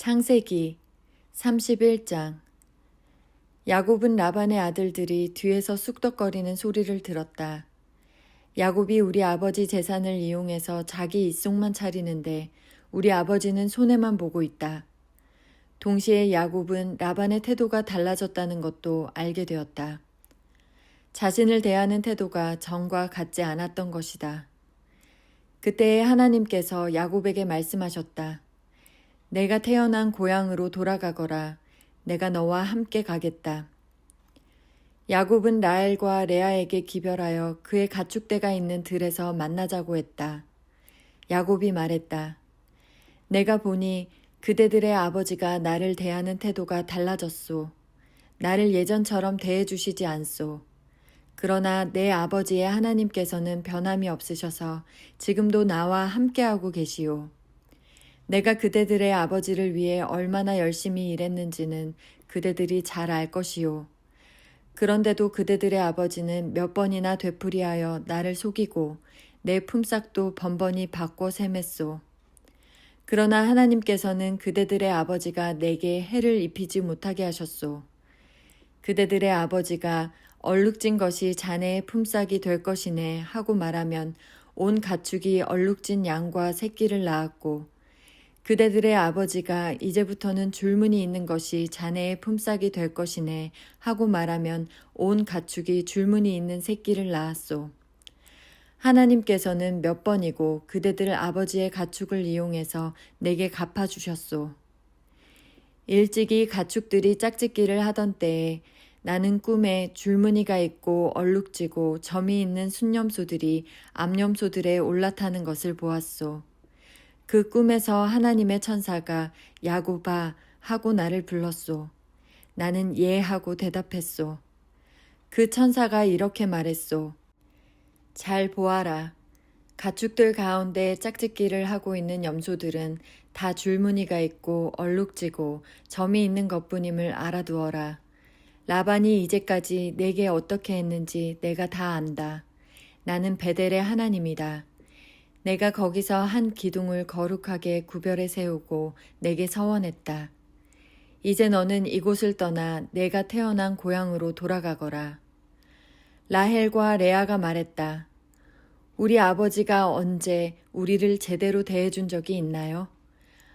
창세기 31장. 야곱은 라반의 아들들이 뒤에서 쑥덕거리는 소리를 들었다. 야곱이 우리 아버지 재산을 이용해서 자기 입속만 차리는데 우리 아버지는 손해만 보고 있다. 동시에 야곱은 라반의 태도가 달라졌다는 것도 알게 되었다. 자신을 대하는 태도가 전과 같지 않았던 것이다. 그때에 하나님께서 야곱에게 말씀하셨다. 내가 태어난 고향으로 돌아가거라. 내가 너와 함께 가겠다. 야곱은 라헬과 레아에게 기별하여 그의 가축대가 있는 들에서 만나자고 했다. 야곱이 말했다. 내가 보니 그대들의 아버지가 나를 대하는 태도가 달라졌소. 나를 예전처럼 대해주시지 않소. 그러나 내 아버지의 하나님께서는 변함이 없으셔서 지금도 나와 함께하고 계시오. 내가 그대들의 아버지를 위해 얼마나 열심히 일했는지는 그대들이 잘 알 것이요. 그런데도 그대들의 아버지는 몇 번이나 되풀이하여 나를 속이고 내 품삯도 번번이 바꿔 셈했소. 그러나 하나님께서는 그대들의 아버지가 내게 해를 입히지 못하게 하셨소. 그대들의 아버지가 얼룩진 것이 자네의 품삯이 될 것이네 하고 말하면 온 가축이 얼룩진 양과 새끼를 낳았고 그대들의 아버지가 이제부터는 줄무늬 있는 것이 자네의 품삯이 될 것이네 하고 말하면 온 가축이 줄무늬 있는 새끼를 낳았소. 하나님께서는 몇 번이고 그대들 아버지의 가축을 이용해서 내게 갚아주셨소. 일찍이 가축들이 짝짓기를 하던 때에 나는 꿈에 줄무늬가 있고 얼룩지고 점이 있는 순념소들이 암염소들에 올라타는 것을 보았소. 그 꿈에서 하나님의 천사가 야곱아 하고 나를 불렀소. 나는 예 하고 대답했소. 그 천사가 이렇게 말했소. 잘 보아라. 가축들 가운데 짝짓기를 하고 있는 염소들은 다 줄무늬가 있고 얼룩지고 점이 있는 것뿐임을 알아두어라. 라반이 이제까지 내게 어떻게 했는지 내가 다 안다. 나는 베델의 하나님이다. 내가 거기서 한 기둥을 거룩하게 구별해 세우고 내게 서원했다. 이제 너는 이곳을 떠나 내가 태어난 고향으로 돌아가거라. 라헬과 레아가 말했다. 우리 아버지가 언제 우리를 제대로 대해준 적이 있나요?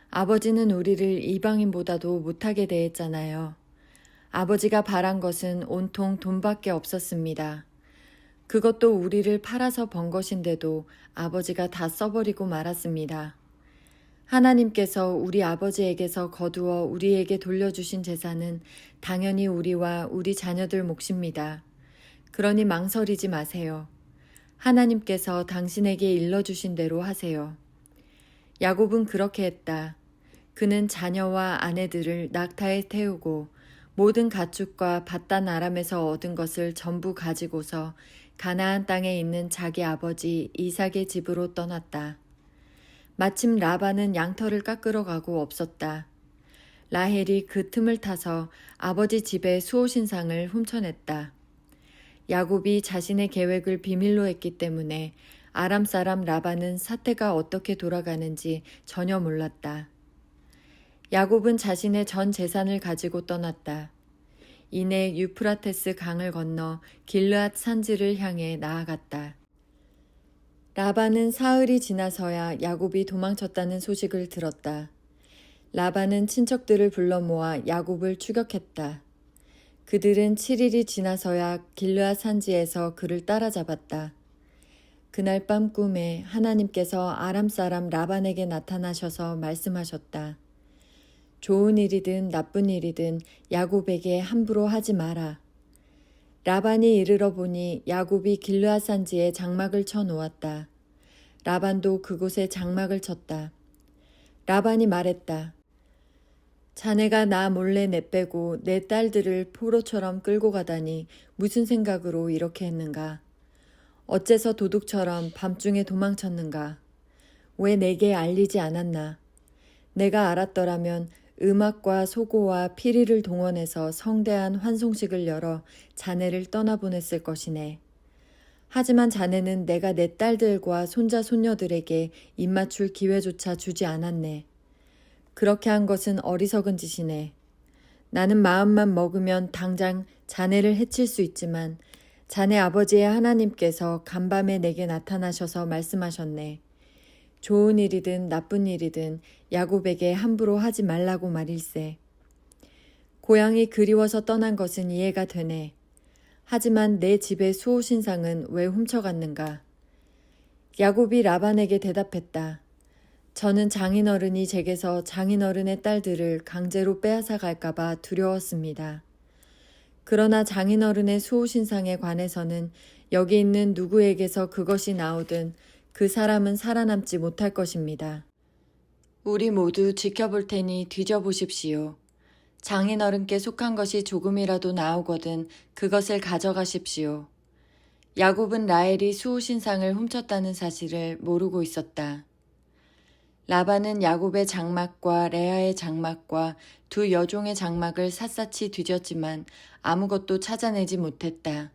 아버지는 우리를 이방인보다도 못하게 대했잖아요. 아버지가 바란 것은 온통 돈밖에 없었습니다. 그것도 우리를 팔아서 번 것인데도 아버지가 다 써버리고 말았습니다. 하나님께서 우리 아버지에게서 거두어 우리에게 돌려주신 재산은 당연히 우리와 우리 자녀들 몫입니다. 그러니 망설이지 마세요. 하나님께서 당신에게 일러주신 대로 하세요. 야곱은 그렇게 했다. 그는 자녀와 아내들을 낙타에 태우고 모든 가축과 밧단 아람에서 얻은 것을 전부 가지고서 가나안 땅에 있는 자기 아버지 이삭의 집으로 떠났다. 마침 라반은 양털을 깎으러 가고 없었다. 라헬이 그 틈을 타서 아버지 집의 수호신상을 훔쳐냈다. 야곱이 자신의 계획을 비밀로 했기 때문에 아람 사람 라반은 사태가 어떻게 돌아가는지 전혀 몰랐다. 야곱은 자신의 전 재산을 가지고 떠났다. 이내 유프라테스 강을 건너 길르앗 산지를 향해 나아갔다. 라반은 사흘이 지나서야 야곱이 도망쳤다는 소식을 들었다. 라반은 친척들을 불러 모아 야곱을 추격했다. 그들은 7일이 지나서야 길르앗 산지에서 그를 따라잡았다. 그날 밤 꿈에 하나님께서 아람 사람 라반에게 나타나셔서 말씀하셨다. 좋은 일이든 나쁜 일이든 야곱에게 함부로 하지 마라. 라반이 이르러 보니 야곱이 길르앗 산지에 장막을 쳐 놓았다. 라반도 그곳에 장막을 쳤다. 라반이 말했다. 자네가 나 몰래 내빼고 내 딸들을 포로처럼 끌고 가다니 무슨 생각으로 이렇게 했는가? 어째서 도둑처럼 밤중에 도망쳤는가? 왜 내게 알리지 않았나? 내가 알았더라면 음악과 소고와 피리를 동원해서 성대한 환송식을 열어 자네를 떠나보냈을 것이네. 하지만 자네는 내가 내 딸들과 손자 손녀들에게 입맞출 기회조차 주지 않았네. 그렇게 한 것은 어리석은 짓이네. 나는 마음만 먹으면 당장 자네를 해칠 수 있지만 자네 아버지의 하나님께서 간밤에 내게 나타나셔서 말씀하셨네. 좋은 일이든 나쁜 일이든 야곱에게 함부로 하지 말라고 말일세. 고향이 그리워서 떠난 것은 이해가 되네. 하지만 내 집의 수호신상은 왜 훔쳐갔는가? 야곱이 라반에게 대답했다. 저는 장인어른이 제게서 장인어른의 딸들을 강제로 빼앗아 갈까봐 두려웠습니다. 그러나 장인어른의 수호신상에 관해서는 여기 있는 누구에게서 그것이 나오든 그 사람은 살아남지 못할 것입니다. 우리 모두 지켜볼 테니 뒤져보십시오. 장인어른께 속한 것이 조금이라도 나오거든 그것을 가져가십시오. 야곱은 라헬이 수호신상을 훔쳤다는 사실을 모르고 있었다. 라반은 야곱의 장막과 레아의 장막과 두 여종의 장막을 샅샅이 뒤졌지만 아무것도 찾아내지 못했다.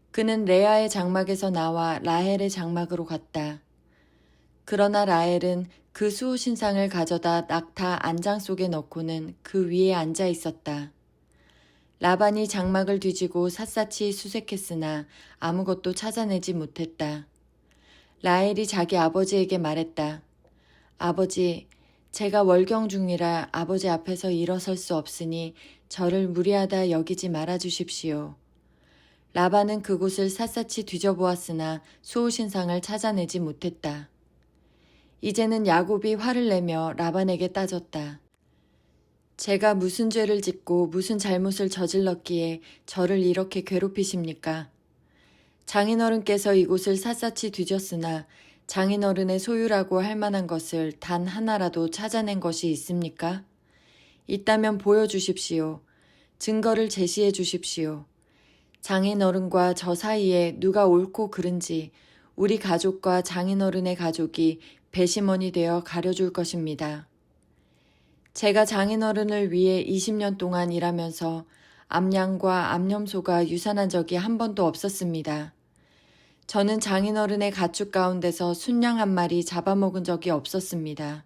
그는 레아의 장막에서 나와 라헬의 장막으로 갔다. 그러나 라헬은 그 수호신상을 가져다 낙타 안장 속에 넣고는 그 위에 앉아 있었다. 라반이 장막을 뒤지고 샅샅이 수색했으나 아무것도 찾아내지 못했다. 라헬이 자기 아버지에게 말했다. 아버지, 제가 월경 중이라 아버지 앞에서 일어설 수 없으니 저를 무리하다 여기지 말아 주십시오. 라반은 그곳을 샅샅이 뒤져보았으나 수호신상을 찾아내지 못했다. 이제는 야곱이 화를 내며 라반에게 따졌다. 제가 무슨 죄를 짓고 무슨 잘못을 저질렀기에 저를 이렇게 괴롭히십니까? 장인어른께서 이곳을 샅샅이 뒤졌으나 장인어른의 소유라고 할 만한 것을 단 하나라도 찾아낸 것이 있습니까? 있다면 보여주십시오. 증거를 제시해 주십시오. 장인어른과 저 사이에 누가 옳고 그른지 우리 가족과 장인어른의 가족이 배심원이 되어 가려줄 것입니다. 제가 장인어른을 위해 20년 동안 일하면서 암양과 암염소가 유산한 적이 한 번도 없었습니다. 저는 장인어른의 가축 가운데서 순양 한 마리 잡아먹은 적이 없었습니다.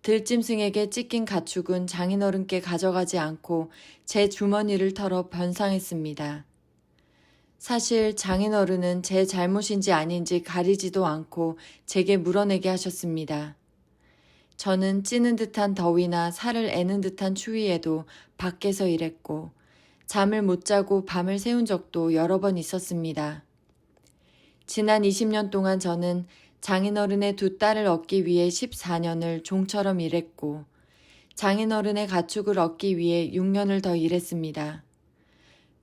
들짐승에게 찢긴 가축은 장인어른께 가져가지 않고 제 주머니를 털어 변상했습니다. 사실 장인어른은 제 잘못인지 아닌지 가리지도 않고 제게 물어내게 하셨습니다. 저는 찌는 듯한 더위나 살을 애는 듯한 추위에도 밖에서 일했고 잠을 못 자고 밤을 새운 적도 여러 번 있었습니다. 지난 20년 동안 저는 장인어른의 두 딸을 얻기 위해 14년을 종처럼 일했고 장인어른의 가축을 얻기 위해 6년을 더 일했습니다.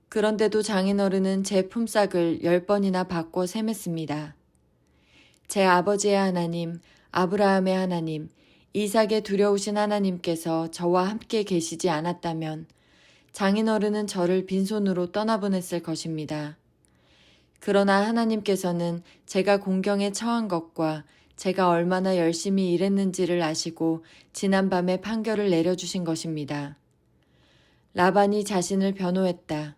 그런데도 장인어른은 제 품삯을 10번이나 바꿔 세맸습니다. 제 아버지의 하나님, 아브라함의 하나님, 이삭의 두려우신 하나님께서 저와 함께 계시지 않았다면 장인어른은 저를 빈손으로 떠나보냈을 것입니다. 그러나 하나님께서는 제가 공경에 처한 것과 제가 얼마나 열심히 일했는지를 아시고 지난밤에 판결을 내려주신 것입니다. 라반이 자신을 변호했다.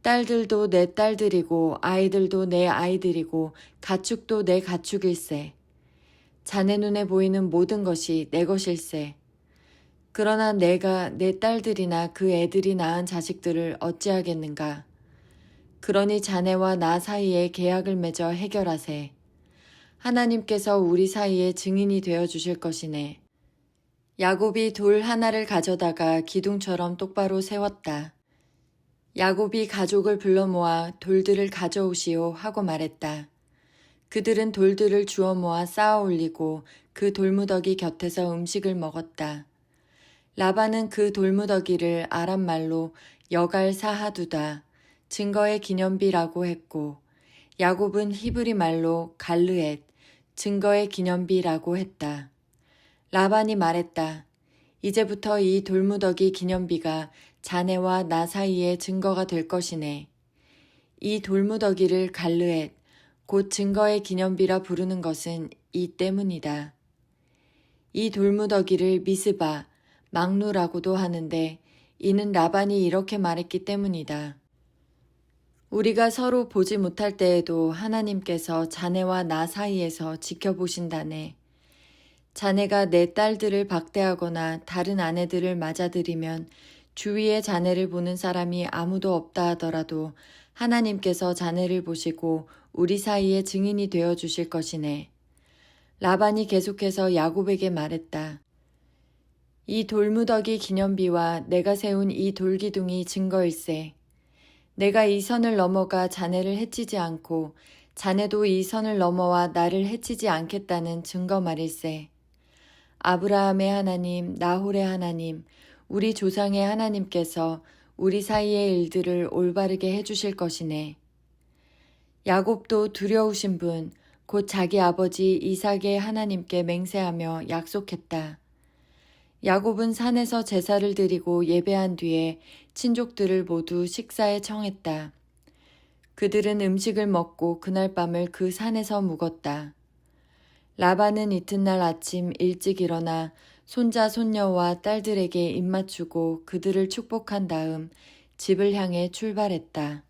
딸들도 내 딸들이고 아이들도 내 아이들이고 가축도 내 가축일세. 자네 눈에 보이는 모든 것이 내 것일세. 그러나 내가 내 딸들이나 그 애들이 낳은 자식들을 어찌하겠는가. 그러니 자네와 나 사이에 계약을 맺어 해결하세. 하나님께서 우리 사이에 증인이 되어 주실 것이네. 야곱이 돌 하나를 가져다가 기둥처럼 똑바로 세웠다. 야곱이 가족을 불러 모아 돌들을 가져오시오 하고 말했다. 그들은 돌들을 주워 모아 쌓아 올리고 그 돌무더기 곁에서 음식을 먹었다. 라반은 그 돌무더기를 아람 말로 여갈 사하두다, 증거의 기념비라고 했고, 야곱은 히브리 말로 갈르엣, 증거의 기념비라고 했다. 라반이 말했다. 이제부터 이 돌무더기 기념비가 자네와 나 사이의 증거가 될 것이네. 이 돌무더기를 갈르엣, 곧 증거의 기념비라 부르는 것은 이 때문이다. 이 돌무더기를 미스바, 막루라고도 하는데 이는 라반이 이렇게 말했기 때문이다. 우리가 서로 보지 못할 때에도 하나님께서 자네와 나 사이에서 지켜보신다네. 자네가 내 딸들을 박대하거나 다른 아내들을 맞아들이면 주위에 자네를 보는 사람이 아무도 없다 하더라도 하나님께서 자네를 보시고 우리 사이에 증인이 되어 주실 것이네. 라반이 계속해서 야곱에게 말했다. 이 돌무더기 기념비와 내가 세운 이 돌기둥이 증거일세. 내가 이 선을 넘어가 자네를 해치지 않고 자네도 이 선을 넘어와 나를 해치지 않겠다는 증거 말일세. 아브라함의 하나님, 나홀의 하나님, 우리 조상의 하나님께서 우리 사이의 일들을 올바르게 해주실 것이네. 야곱도 두려우신 분, 곧 자기 아버지 이삭의 하나님께 맹세하며 약속했다. 야곱은 산에서 제사를 드리고 예배한 뒤에 친족들을 모두 식사에 청했다. 그들은 음식을 먹고 그날 밤을 그 산에서 묵었다. 라반은 이튿날 아침 일찍 일어나 손자 손녀와 딸들에게 입맞추고 그들을 축복한 다음 집을 향해 출발했다.